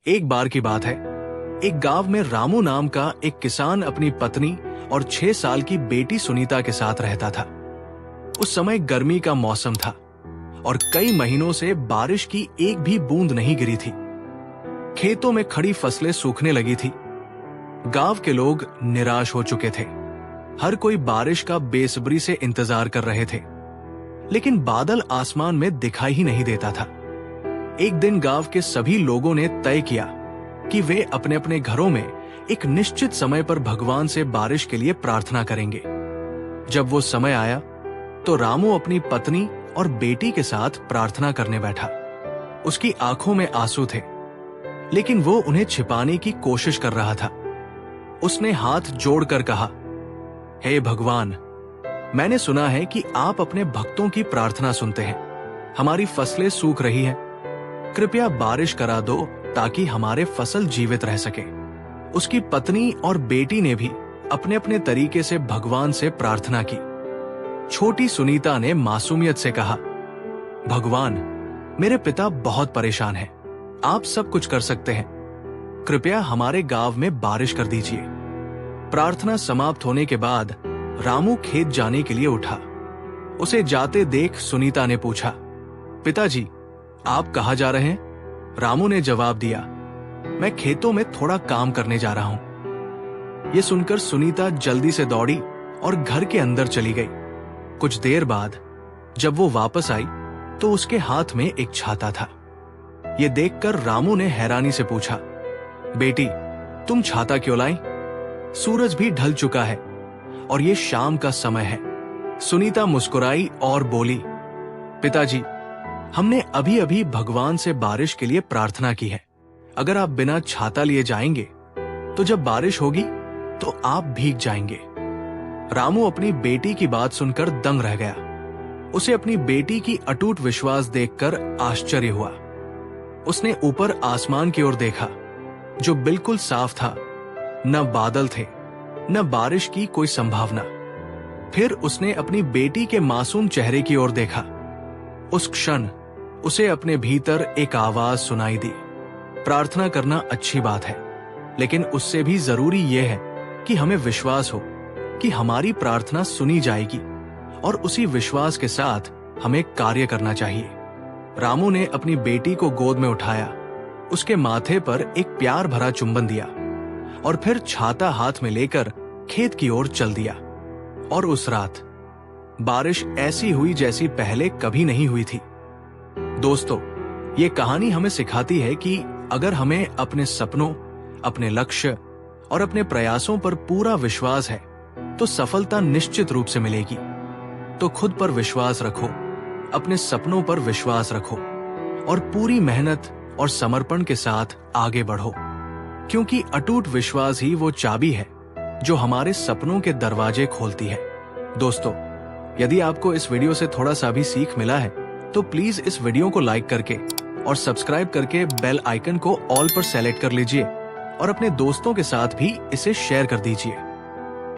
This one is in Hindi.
एक बार की बात है, एक गांव में रामू नाम का एक किसान अपनी पत्नी और 6 साल की बेटी सुनीता के साथ रहता था। उस समय गर्मी का मौसम था और कई महीनों से बारिश की एक भी बूंद नहीं गिरी थी। खेतों में खड़ी फसलें सूखने लगी थी। गांव के लोग निराश हो चुके थे। हर कोई बारिश का बेसब्री से इंतजार कर रहे थे, लेकिन बादल आसमान में दिखाई ही नहीं देता था। एक दिन गांव के सभी लोगों ने तय किया कि वे अपने अपने घरों में एक निश्चित समय पर भगवान से बारिश के लिए प्रार्थना करेंगे। जब वो समय आया तो रामू अपनी पत्नी और बेटी के साथ प्रार्थना करने बैठा। उसकी आंखों में आंसू थे, लेकिन वो उन्हें छिपाने की कोशिश कर रहा था। उसने हाथ जोड़कर कहा, हे भगवान, मैंने सुना है कि आप अपने भक्तों की प्रार्थना सुनते हैं। हमारी फसलें सूख रही हैं। कृपया बारिश करा दो ताकि हमारे फसल जीवित रह सके। उसकी पत्नी और बेटी ने भी अपने अपने तरीके से भगवान से प्रार्थना की। छोटी सुनीता ने मासूमियत से कहा, भगवान, मेरे पिता बहुत परेशान हैं। आप सब कुछ कर सकते हैं। कृपया हमारे गांव में बारिश कर दीजिए। प्रार्थना समाप्त होने के बाद रामू खेत जाने के लिए उठा। उसे जाते देख सुनीता ने पूछा, पिताजी, आप कहाँ जा रहे हैं? रामू ने जवाब दिया, मैं खेतों में थोड़ा काम करने जा रहा हूं। यह सुनकर सुनीता जल्दी से दौड़ी और घर के अंदर चली गई। कुछ देर बाद जब वो वापस आई तो उसके हाथ में एक छाता था। यह देखकर रामू ने हैरानी से पूछा, बेटी, तुम छाता क्यों लाई? सूरज भी ढल चुका है और ये शाम का समय है। सुनीता मुस्कुराई और बोली, पिताजी, हमने अभी अभी भगवान से बारिश के लिए प्रार्थना की है। अगर आप बिना छाता लिए जाएंगे तो जब बारिश होगी तो आप भीग जाएंगे। रामू अपनी बेटी की बात सुनकर दंग रह गया। उसे अपनी बेटी की अटूट विश्वास देखकर आश्चर्य हुआ। उसने ऊपर आसमान की ओर देखा, जो बिल्कुल साफ था। न बादल थे, न बारिश की कोई संभावना। फिर उसने अपनी बेटी के मासूम चेहरे की ओर देखा। उस क्षण उसे अपने भीतर एक आवाज सुनाई दी, प्रार्थना करना अच्छी बात है, लेकिन उससे भी जरूरी यह है कि हमें विश्वास हो कि हमारी प्रार्थना सुनी जाएगी और उसी विश्वास के साथ हमें कार्य करना चाहिए। रामू ने अपनी बेटी को गोद में उठाया, उसके माथे पर एक प्यार भरा चुंबन दिया और फिर छाता हाथ में लेकर खेत की ओर चल दिया। और उस रात बारिश ऐसी हुई जैसी पहले कभी नहीं हुई थी। दोस्तों, ये कहानी हमें सिखाती है कि अगर हमें अपने सपनों, अपने लक्ष्य और अपने प्रयासों पर पूरा विश्वास है तो सफलता निश्चित रूप से मिलेगी। तो खुद पर विश्वास रखो, अपने सपनों पर विश्वास रखो और पूरी मेहनत और समर्पण के साथ आगे बढ़ो, क्योंकि अटूट विश्वास ही वो चाबी है जो हमारे सपनों के दरवाजे खोलती है। दोस्तों, यदि आपको इस वीडियो से थोड़ा सा भी सीख मिला है तो प्लीज इस वीडियो को लाइक करके और सब्सक्राइब करके बेल आइकन को ऑल पर सेलेक्ट कर लीजिए और अपने दोस्तों के साथ भी इसे शेयर कर दीजिए।